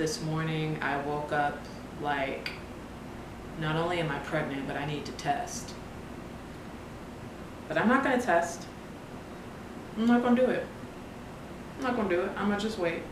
this morning I woke up like, not only am I pregnant, but I need to test. But I'm not gonna test. I'm not gonna do it. I'm not gonna do it. I'm gonna just wait.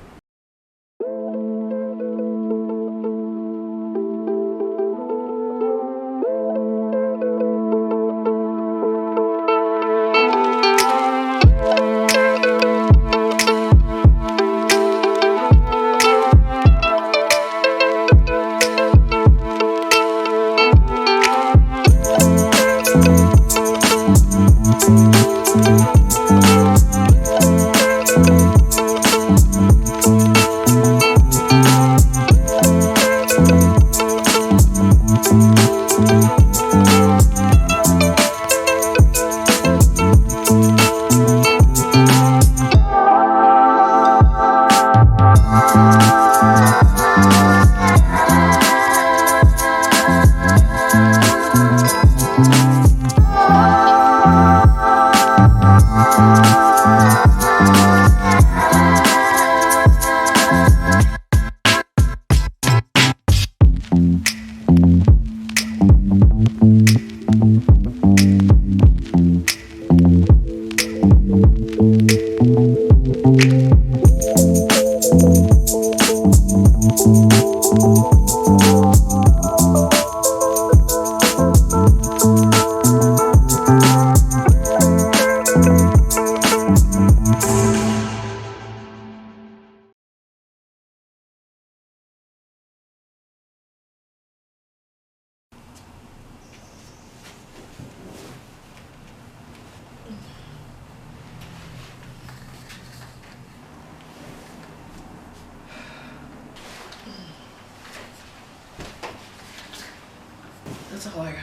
That's all I got.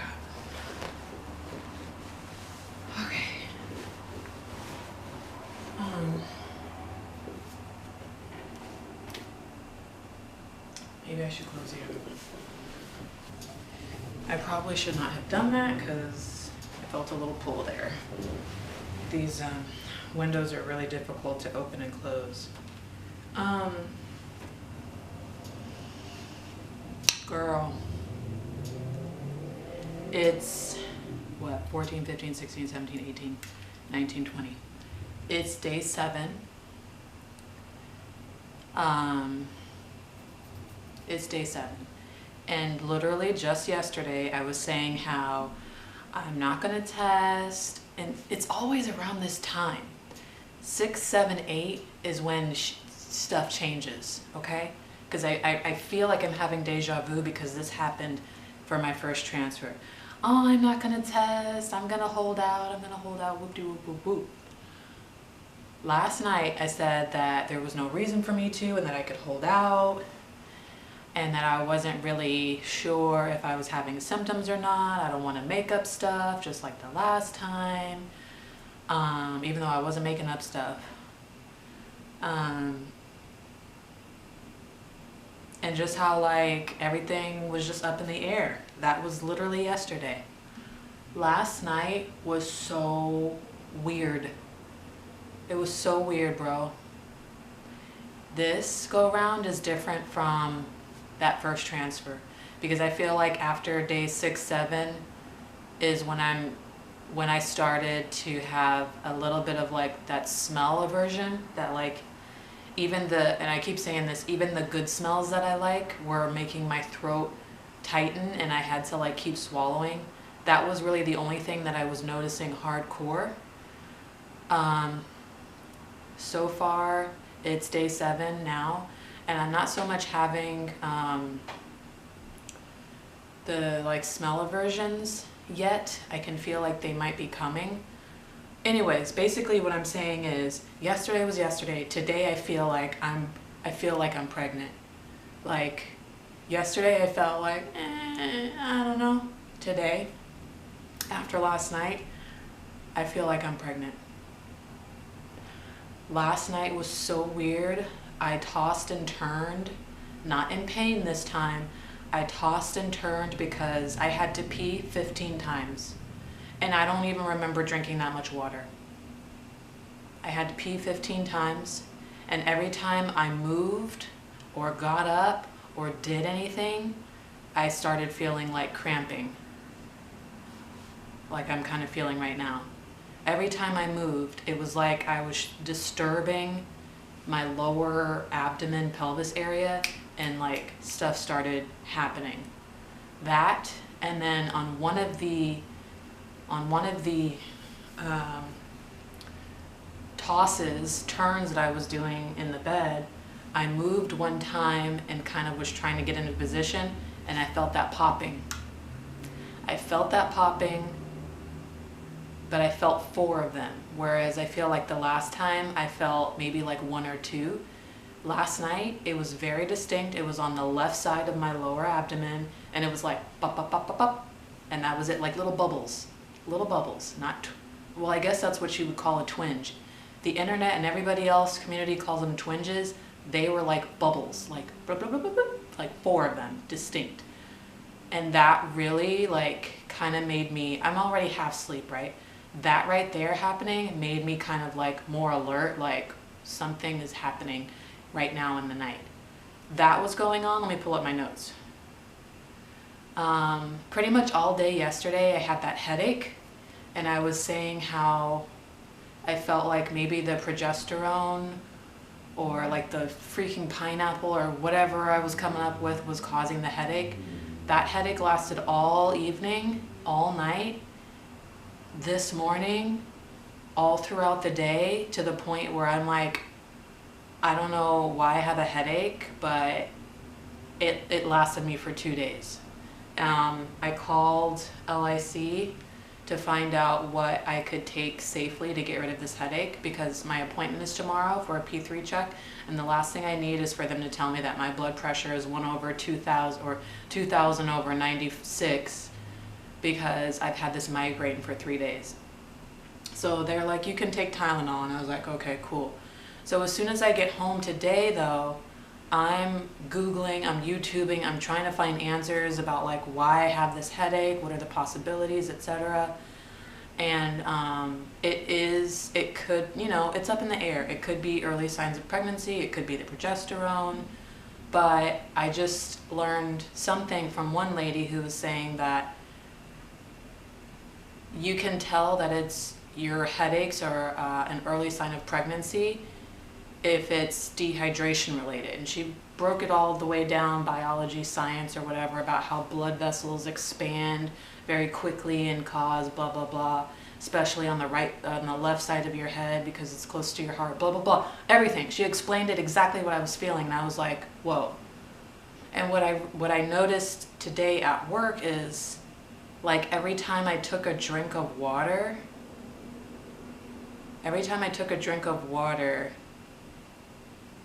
Okay. Maybe I should close the oven. I probably should not have done that because I felt a little pull there. These windows are really difficult to open and close. Girl. It's what, 14, 15, 16, 17, 18, 19, 20. It's day 7. It's day 7. And literally just yesterday I was saying how I'm not gonna test, and it's always around this time. 6, 7, 8 is when stuff changes, okay? Because I feel like I'm having deja vu because this happened for my first transfer. Oh, I'm not gonna test, I'm gonna hold out, whoop-de-whoop-whoop-whoop. Last night I said that there was no reason for me to, and that I could hold out, and that I wasn't really sure if I was having symptoms or not. I don't want to make up stuff just like the last time, even though I wasn't making up stuff. And just how like everything was just up in the air. That was literally yesterday. Last night was so weird. It was so weird, bro. This go around is different from that first transfer, because I feel like after day 6, 7 is when I started to have a little bit of like that smell aversion, that like even the, and I keep saying this, even the good smells that I like were making my throat tighten and I had to like keep swallowing. That was really the only thing that I was noticing hardcore. So far it's day 7 now, and I'm not so much having the like smell aversions yet. I can feel like they might be coming. Anyways, basically what I'm saying is, yesterday was yesterday. Today I feel like I'm pregnant. Like yesterday I felt like I don't know. Today, after last night, I feel like I'm pregnant. Last night was so weird. I tossed and turned, not in pain this time. I tossed and turned because I had to pee 15 times. And I don't even remember drinking that much water. I had to pee 15 times, and every time I moved, or got up or did anything, I started feeling like cramping, like I'm kind of feeling right now. Every time I moved, it was like I was disturbing my lower abdomen pelvis area, and like stuff started happening. That, and then on one of the turns that I was doing in the bed, I moved one time and kind of was trying to get into position, and I felt that popping. I felt that popping, but I felt 4 of them, whereas I feel like the last time I felt maybe like 1 or 2. Last night, it was very distinct. It was on the left side of my lower abdomen, and it was like pop, pop, pop, pop, pop, and that was it, like little bubbles, not, well, I guess that's what you would call a twinge. The internet and everybody else, community calls them twinges. They were like bubbles, like blah, blah, blah, blah, blah, like 4 of them, distinct. And that really like kind of made me, I'm already half asleep, right? That right there happening made me kind of like more alert, like something is happening right now in the night. That was going on. Let me pull up my notes. Pretty much all day yesterday I had that headache, and I was saying how I felt like maybe the progesterone or like the freaking pineapple or whatever I was coming up with was causing the headache. That headache lasted all evening, all night, this morning, all throughout the day, to the point where I'm like, I don't know why I have a headache, but it lasted me for 2 days. I called LIC to find out what I could take safely to get rid of this headache, because my appointment is tomorrow for a P3 check, and the last thing I need is for them to tell me that my blood pressure is 1/2000 or 2000/96, because I've had this migraine for 3 days. So they're like, you can take Tylenol, and I was like, okay, cool. So as soon as I get home today though, I'm Googling, I'm YouTubing, I'm trying to find answers about like why I have this headache, what are the possibilities, etc. And it could, you know, it's up in the air. It could be early signs of pregnancy, it could be the progesterone, but I just learned something from one lady who was saying that you can tell that your headaches are an early sign of pregnancy if it's dehydration related. And she broke it all the way down, biology, science, or whatever, about how blood vessels expand very quickly and cause blah, blah, blah, especially on the left side of your head because it's close to your heart, blah, blah, blah, everything. She explained it exactly what I was feeling, and I was like, whoa. And what I noticed today at work is, like, every time I took a drink of water,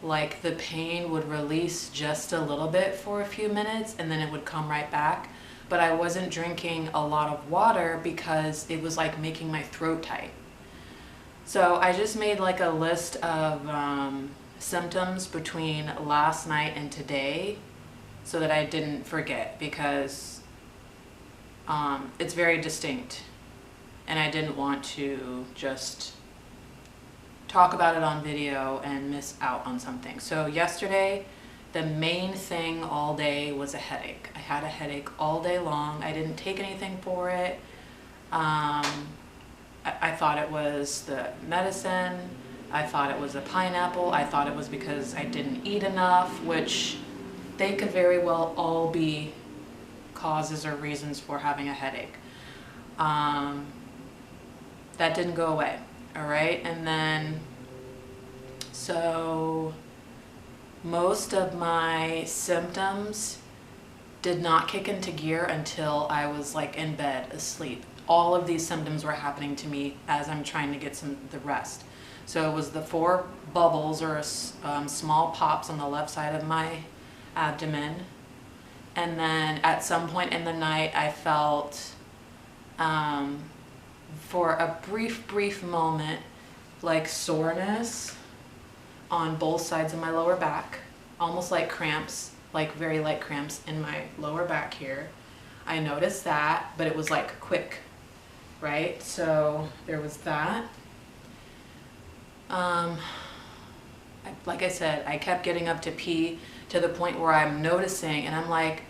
like the pain would release just a little bit for a few minutes and then it would come right back. But I wasn't drinking a lot of water because it was like making my throat tight. So I just made like a list of symptoms between last night and today so that I didn't forget, because it's very distinct and I didn't want to just talk about it on video and miss out on something. So yesterday, the main thing all day was a headache. I had a headache all day long. I didn't take anything for it. I thought it was the medicine. I thought it was a pineapple. I thought it was because I didn't eat enough, which they could very well all be causes or reasons for having a headache. That didn't go away. All right, and then, so most of my symptoms did not kick into gear until I was like in bed asleep. All of these symptoms were happening to me as I'm trying to get the rest. So it was the 4 bubbles or small pops on the left side of my abdomen, and then at some point in the night I felt for a brief moment like soreness on both sides of my lower back, almost like cramps, like very light cramps in my lower back here. I noticed that, but it was like quick, right? So there was that. Like I said, I kept getting up to pee to the point where I'm noticing, and I'm like,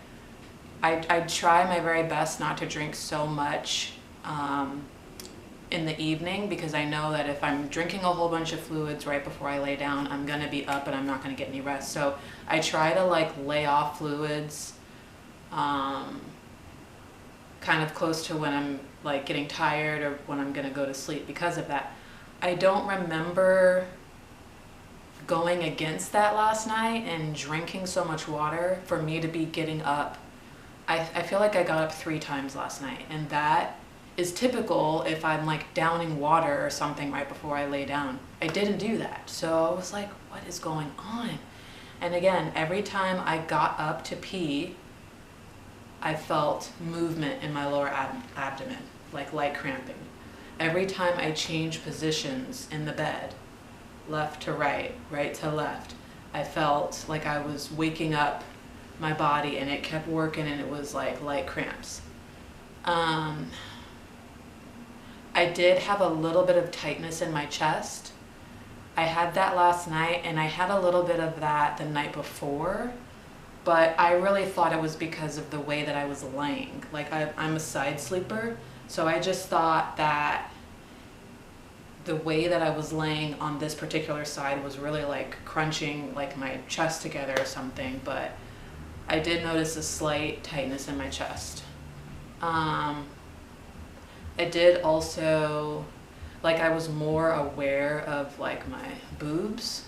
I try my very best not to drink so much in the evening, because I know that if I'm drinking a whole bunch of fluids right before I lay down, I'm gonna be up and I'm not gonna get any rest. So I try to like lay off fluids kind of close to when I'm like getting tired or when I'm gonna go to sleep because of that. I don't remember going against that last night and drinking so much water for me to be getting up. I feel like I got up 3 times last night, and that is typical if I'm like downing water or something right before I lay down. I didn't do that. So I was like, what is going on? And again, every time I got up to pee, I felt movement in my lower abdomen, like light cramping. Every time I changed positions in the bed, left to right, right to left, I felt like I was waking up my body, and it kept working, and it was like light cramps. I did have a little bit of tightness in my chest. I had that last night, and I had a little bit of that the night before, but I really thought it was because of the way that I was laying. Like I'm a side sleeper, so I just thought that the way that I was laying on this particular side was really like crunching like my chest together or something, but I did notice a slight tightness in my chest. I did also, like I was more aware of like my boobs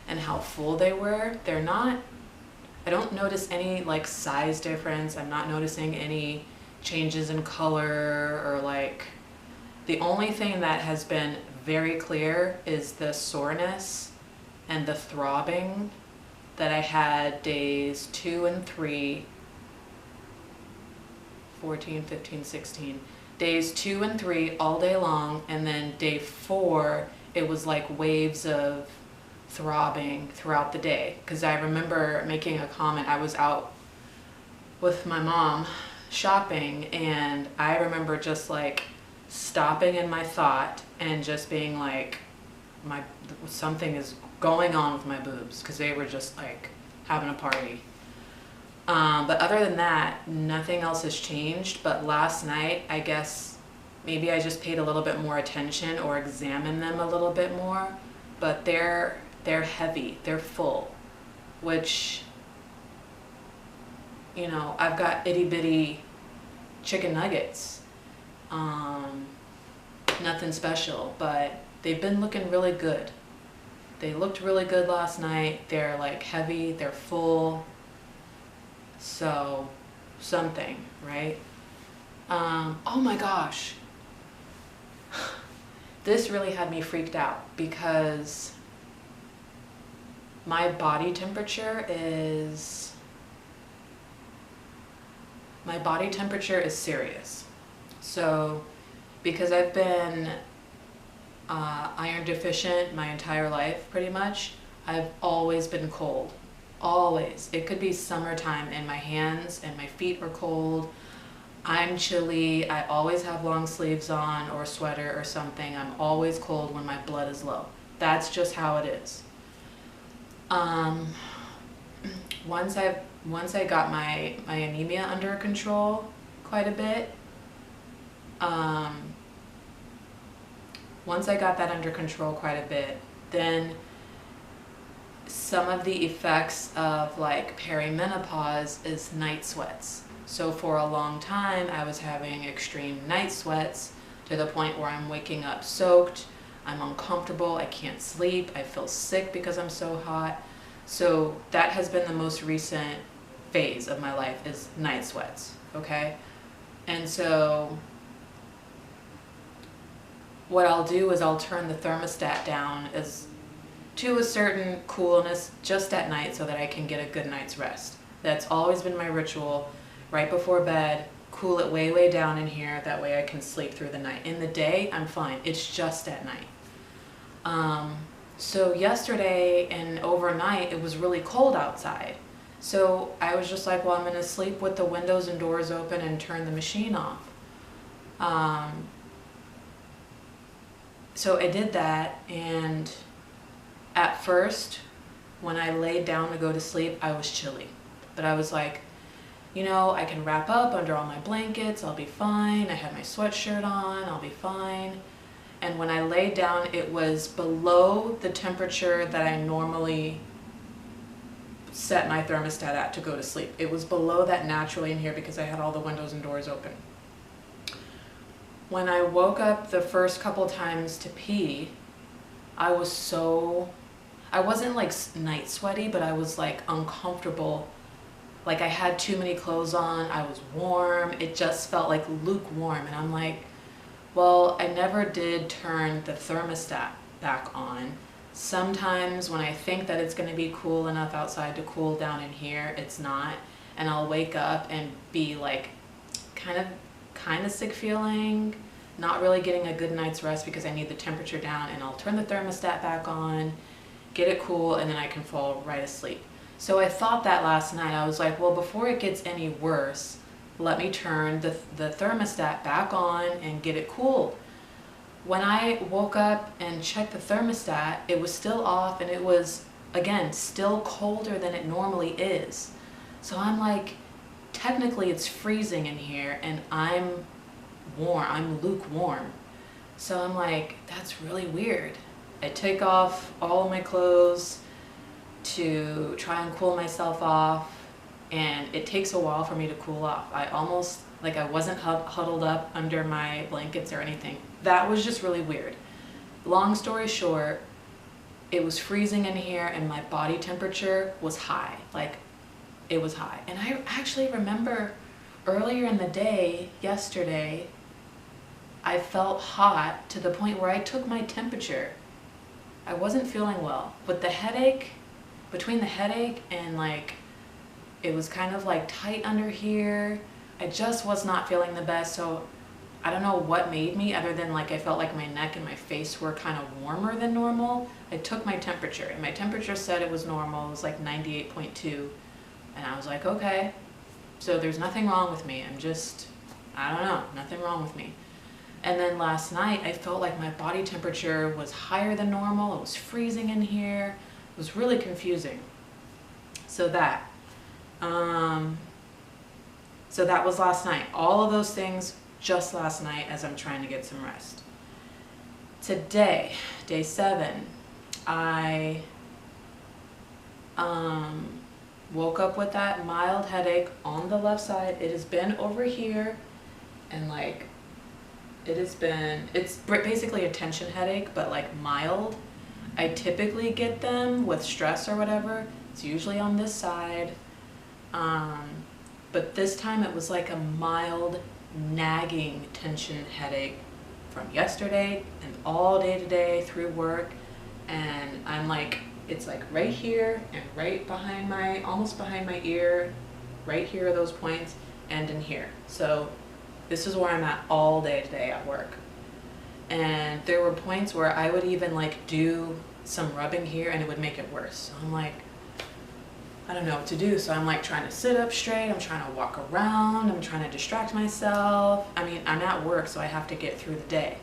and how full they were. They're not, I don't notice any like size difference. I'm not noticing any changes in color or like, the only thing that has been very clear is the soreness and the throbbing that I had days 2 and 3, 14, 15, 16. Days 2 and 3 all day long, and then day 4, it was like waves of throbbing throughout the day. Because I remember making a comment, I was out with my mom shopping, and I remember just like stopping in my thought and just being like, something is going on with my boobs, because they were just like having a party. But other than that, nothing else has changed. But last night, I guess maybe I just paid a little bit more attention or examined them a little bit more. But they're heavy, they're full, which, you know, I've got itty bitty chicken nuggets. Nothing special, but they've been looking really good. They looked really good last night. They're like heavy, they're full. So something, right? Oh my gosh. This really had me freaked out, because my body temperature is serious. So because I've been iron deficient my entire life, pretty much, I've always been cold. Always. It could be summertime and my hands and my feet are cold. I'm chilly. I always have long sleeves on or a sweater or something. I'm always cold when my blood is low. That's just how it is. Once I got my anemia under control quite a bit, then some of the effects of like perimenopause is night sweats. So for a long time, I was having extreme night sweats to the point where I'm waking up soaked, I'm uncomfortable, I can't sleep, I feel sick because I'm so hot. So that has been the most recent phase of my life, is night sweats, okay? And so what I'll do is I'll turn the thermostat down to a certain coolness just at night so that I can get a good night's rest. That's always been my ritual. Right before bed, cool it way, way down in here. That way I can sleep through the night. In the day, I'm fine. It's just at night. So yesterday and overnight, it was really cold outside. So I was just like, well, I'm gonna sleep with the windows and doors open and turn the machine off. So I did that, and at first when I laid down to go to sleep, I was chilly. But I was like, you know, I can wrap up under all my blankets, I'll be fine. I had my sweatshirt on, I'll be fine. And when I laid down, it was below the temperature that I normally set my thermostat at to go to sleep. It was below that naturally in here because I had all the windows and doors open. When I woke up the first couple times to pee, I wasn't like night sweaty, but I was like uncomfortable. Like I had too many clothes on, I was warm, it just felt like lukewarm. And I'm like, well, I never did turn the thermostat back on. Sometimes when I think that it's gonna be cool enough outside to cool down in here, it's not. And I'll wake up and be like kind of sick feeling, not really getting a good night's rest because I need the temperature down, and I'll turn the thermostat back on, get it cool, and then I can fall right asleep. So I thought that last night. I was like, well, before it gets any worse, let me turn the thermostat back on and get it cool. When I woke up and checked the thermostat, it was still off, and it was, again, still colder than it normally is. So I'm like, technically it's freezing in here and I'm warm, I'm lukewarm. So I'm like, that's really weird. I take off all of my clothes to try and cool myself off, and it takes a while for me to cool off. I almost, like I wasn't huddled up under my blankets or anything. That was just really weird. Long story short, it was freezing in here and my body temperature was high. Like, it was high. And I actually remember earlier in the day, yesterday, I felt hot to the point where I took my temperature. I wasn't feeling well, but the headache, between the headache and like, it was kind of like tight under here. I just was not feeling the best. So I don't know what made me, other than like I felt like my neck and my face were kind of warmer than normal. I took my temperature and my temperature said it was normal. It was like 98.2. And I was like, okay, so there's nothing wrong with me. I'm just, I don't know, nothing wrong with me. And then last night I felt like my body temperature was higher than normal. It was freezing in here. It was really confusing. So that was last night. All of those things just last night as I'm trying to get some rest. Today, day 7, I woke up with that mild headache on the left side. It has been over here, and like it's basically a tension headache, but like mild. I typically get them with stress or whatever. It's usually on this side. But this time it was like a mild nagging tension headache from yesterday and all day today through work. And I'm like, it's like right here and right behind almost behind my ear, right here are those points, and in here. So this is where I'm at all day today at work. And there were points where I would even like do some rubbing here and it would make it worse. So I'm like, I don't know what to do. So I'm like trying to sit up straight, I'm trying to walk around, I'm trying to distract myself. I mean, I'm at work, so I have to get through the day.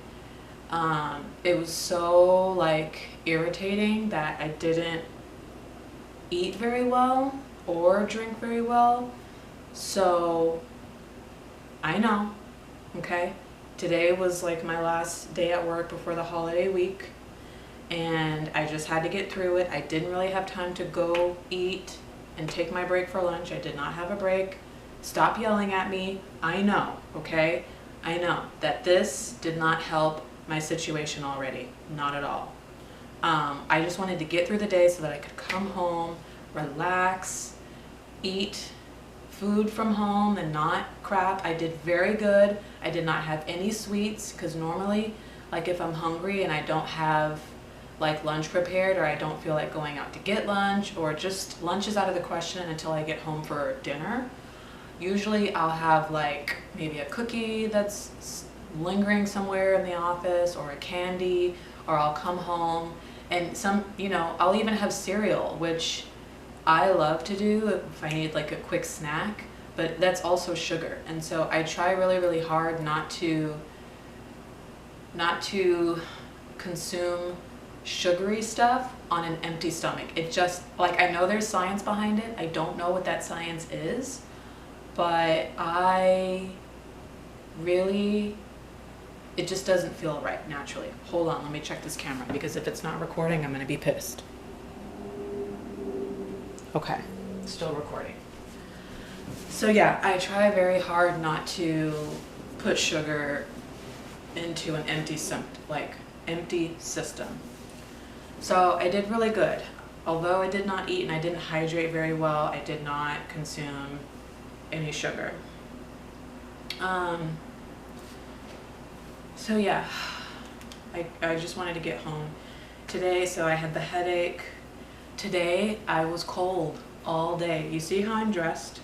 It was so like irritating that I didn't eat very well or drink very well. So I know, okay? Today was like my last day at work before the holiday week, and I just had to get through it. I didn't really have time to go eat and take my break for lunch. I did not have a break. Stop yelling at me. I know, okay? I know that this did not help my situation already, not at all. I just wanted to get through the day so that I could come home, relax, eat food from home and not crap. I did very good. I did not have any sweets, because normally, like if I'm hungry and I don't have like lunch prepared, or I don't feel like going out to get lunch, or just lunch is out of the question until I get home for dinner. Usually I'll have like maybe a cookie that's lingering somewhere in the office, or a candy, or I'll come home and I'll even have cereal, which I love to do if I need like a quick snack, but that's also sugar. And so I try really, really hard not to consume sugary stuff on an empty stomach. It just, like, I know there's science behind it. I don't know what that science is, but it just doesn't feel right naturally. Hold on, let me check this camera, because if it's not recording, I'm gonna be pissed. Okay, still recording. So yeah, I try very hard not to put sugar into an empty system. So I did really good. Although I did not eat and I didn't hydrate very well, I did not consume any sugar. So yeah, I just wanted to get home today. So I had the headache. Today I was cold all day. You see how I'm dressed?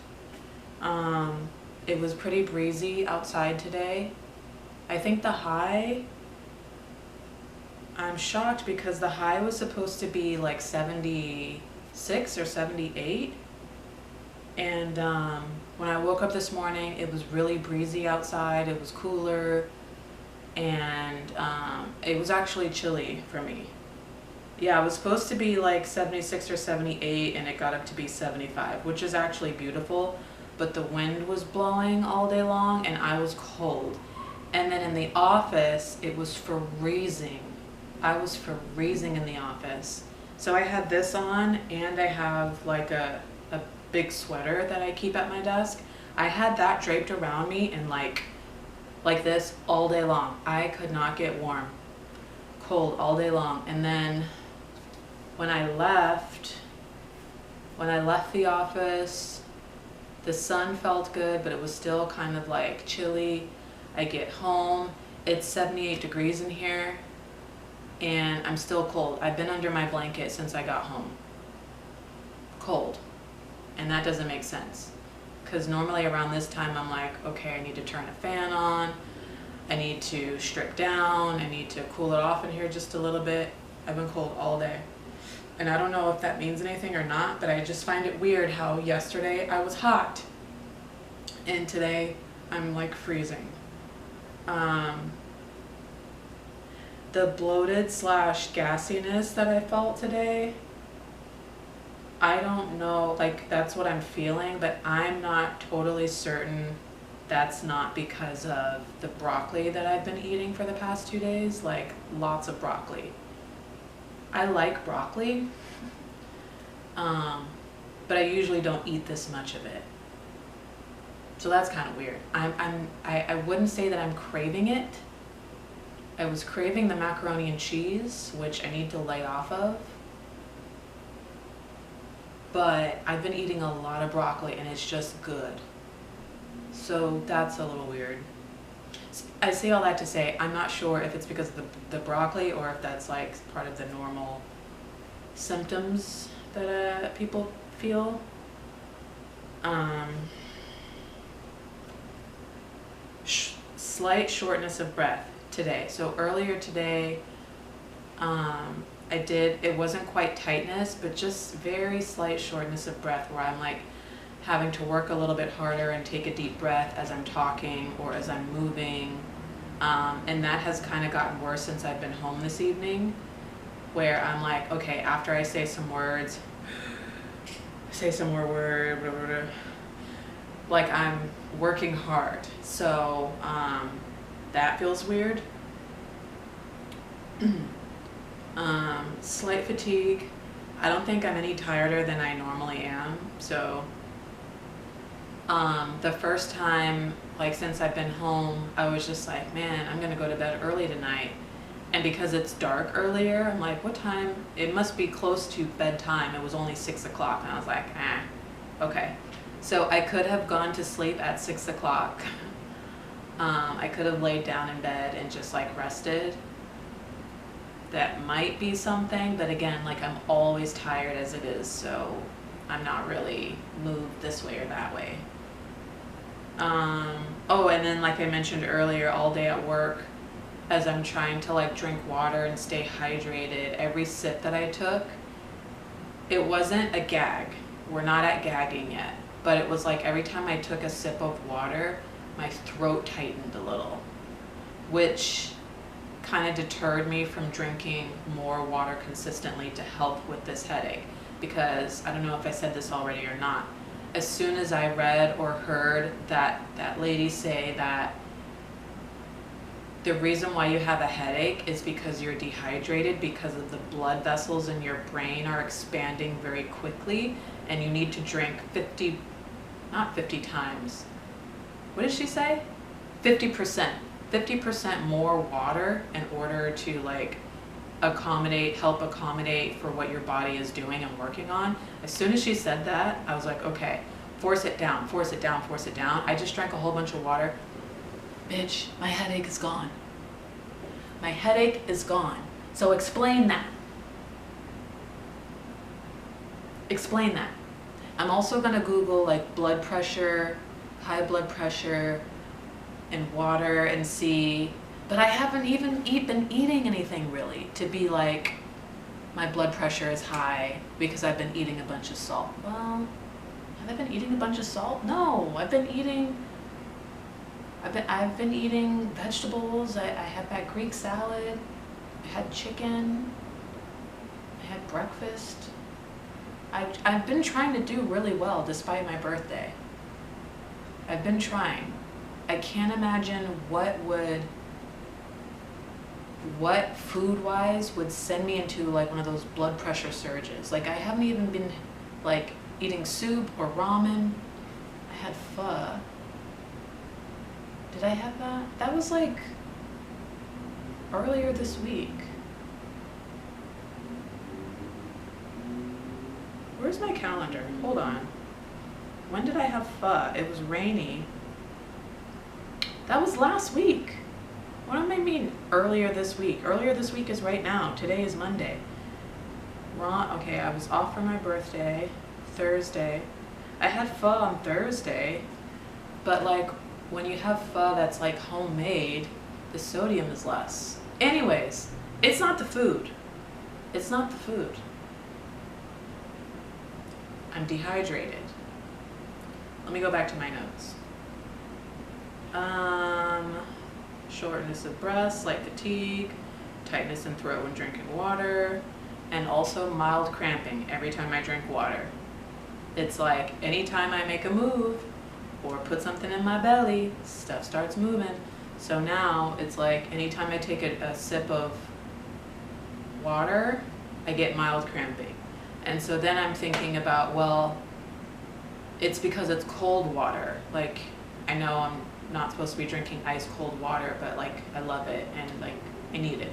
It was pretty breezy outside today. I think the high, I'm shocked because the high was supposed to be like 76 or 78. And when I woke up this morning, it was really breezy outside. It was cooler, and it was actually chilly for me. Yeah, it was supposed to be like 76 or 78, and it got up to be 75, which is actually beautiful. But the wind was blowing all day long, and I was cold. And then in the office, it was freezing. I was freezing in the office. So I had this on, and I have like a big sweater that I keep at my desk. I had that draped around me and like this all day long. I could not get warm. Cold all day long. And then when I left the office, the sun felt good, but it was still kind of like chilly. I get home, it's 78 degrees in here, and I'm still cold. I've been under my blanket since I got home. Cold. And that doesn't make sense. Because normally around this time I'm like, okay, I need to turn a fan on, I need to strip down, I need to cool it off in here just a little bit. I've been cold all day. And I don't know if that means anything or not, but I just find it weird how yesterday I was hot and today I'm like freezing. The bloated / gassiness that I felt today, I don't know, like that's what I'm feeling, but I'm not totally certain that's not because of the broccoli that I've been eating for the past 2 days, like lots of broccoli. I like broccoli, but I usually don't eat this much of it. So that's kind of weird. I wouldn't say that I'm craving it. I was craving the macaroni and cheese, which I need to lay off of. But I've been eating a lot of broccoli and it's just good. So that's a little weird. I say all that to say, I'm not sure if it's because of the broccoli or if that's like part of the normal symptoms that people feel. Slight shortness of breath today. So earlier today, it wasn't quite tightness, but just very slight shortness of breath where I'm like having to work a little bit harder and take a deep breath as I'm talking or as I'm moving. And that has kind of gotten worse since I've been home this evening, where I'm like, okay, after I say some words, like I'm working hard. So that feels weird. Slight fatigue. I don't think I'm any tireder than I normally am. So the first time, like since I've been home, I was just like, man, I'm gonna go to bed early tonight. And because it's dark earlier, I'm like, what time? It must be close to bedtime. It was only 6 o'clock, and I was like, okay. So I could have gone to sleep at 6 o'clock. I could have laid down in bed and just like rested. That might be something, but again, like I'm always tired as it is, so I'm not really moved this way or that way. Oh, and then like I mentioned earlier, all day at work, as I'm trying to like drink water and stay hydrated, every sip that I took, it wasn't a gag. We're not at gagging yet, but it was like every time I took a sip of water, my throat tightened a little, which kind of deterred me from drinking more water consistently to help with this headache. Because I don't know if I said this already or not. As soon as I read or heard that lady say that the reason why you have a headache is because you're dehydrated, because of the blood vessels in your brain are expanding very quickly, and you need to drink not 50 times. What did she say? 50%. 50% more water in order to like help accommodate for what your body is doing and working on. As soon as she said that, I was like, okay, force it down, force it down, force it down. I just drank a whole bunch of water. Bitch, my headache is gone. My headache is gone. So explain that. Explain that. I'm also gonna Google like blood pressure, high blood pressure, and water and see, but I haven't even been eating anything really to be like, my blood pressure is high because I've been eating a bunch of salt. Well, have I been eating a bunch of salt? No, I've been eating vegetables. I had that Greek salad. I had chicken. I had breakfast. I've been trying to do really well despite my birthday. I've been trying. I can't imagine what food-wise would send me into like one of those blood pressure surges. Like I haven't even been like eating soup or ramen. I had pho. Did I have that? That was like earlier this week. Where's my calendar? Hold on. When did I have pho? It was rainy. That was last week. What do I mean earlier this week? Earlier this week is right now. Today is Monday. Okay, I was off for my birthday, Thursday. I had pho on Thursday, but like when you have pho that's like homemade, the sodium is less. Anyways, it's not the food. It's not the food. I'm dehydrated. Let me go back to my notes. Shortness of breath, slight fatigue, tightness in throat when drinking water, and also mild cramping every time I drink water. It's like anytime I make a move or put something in my belly, stuff starts moving. So now it's like anytime I take a sip of water, I get mild cramping. And so then I'm thinking about, well, it's because it's cold water. Like, I know I'm not supposed to be drinking ice cold water, but like I love it and like I need it.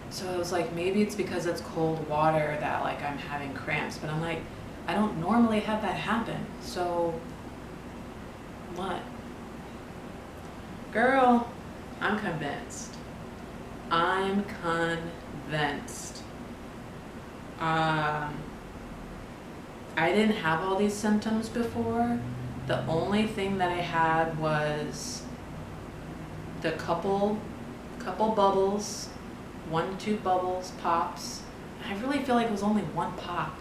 So I was like, maybe it's because it's cold water that like I'm having cramps, but I'm like, I don't normally have that happen. So what? Girl, I'm convinced. I'm convinced. I didn't have all these symptoms before. The only thing that I had was the couple bubbles, 1 to 2 bubbles, pops. And I really feel like it was only one pop.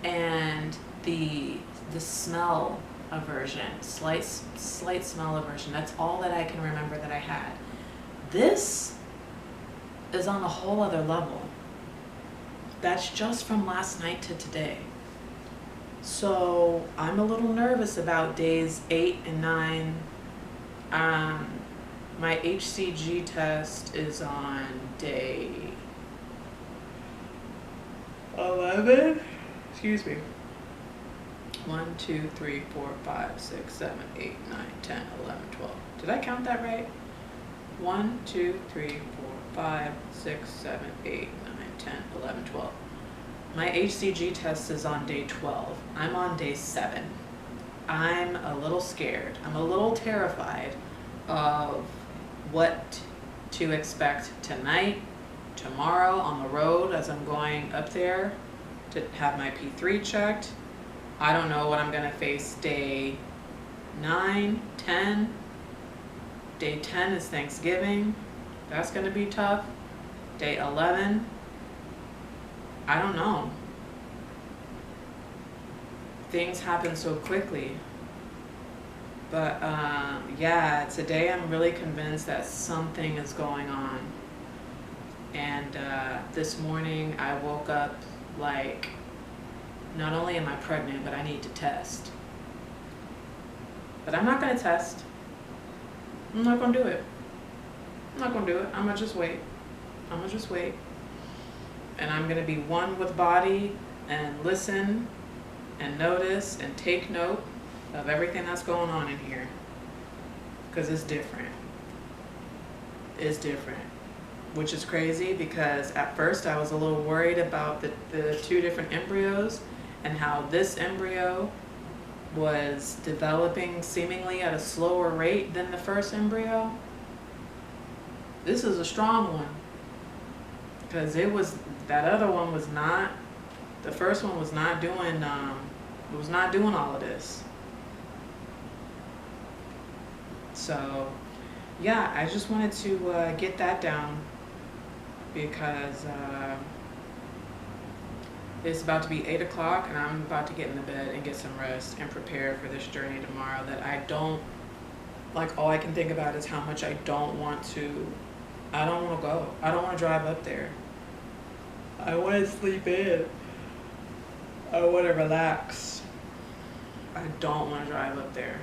And the smell aversion, slight smell aversion. That's all that I can remember that I had. This is on a whole other level. That's just from last night to today. So I'm a little nervous about days 8 and 9. My HCG test is on day 11. Excuse me. 1, 2, 3, 4, 5, 6, 7, 8, 9, 10, 11, 12. Did I count that right? 1, 2, 3, 4, 5, 6, 7, 8, 9, 10, 11, 12. My HCG test is on day 12. I'm on day 7. I'm a little scared. I'm a little terrified of what to expect tonight, tomorrow on the road as I'm going up there to have my P3 checked. I don't know what I'm gonna face day 9, 10. Day 10 is Thanksgiving. That's gonna be tough. Day 11. I don't know. Things happen so quickly. But yeah, today I'm really convinced that something is going on. And this morning I woke up like, not only am I pregnant, but I need to test. But I'm not gonna test. I'm not gonna do it. I'm not gonna do it. I'm gonna just wait. I'm gonna just wait. And I'm gonna be one with body and listen and notice and take note of everything that's going on in here. Because it's different. It's different. Which is crazy because at first I was a little worried about the two different embryos and how this embryo was developing seemingly at a slower rate than the first embryo. This is a strong one because that other one was not, the first one was not doing, it was not doing all of this. So yeah, I just wanted to get that down because it's about to be 8 o'clock and I'm about to get in the bed and get some rest and prepare for this journey tomorrow that I don't, like, all I can think about is how much I don't want to go. I don't want to drive up there. I want to sleep in. I want to relax. I don't want to drive up there.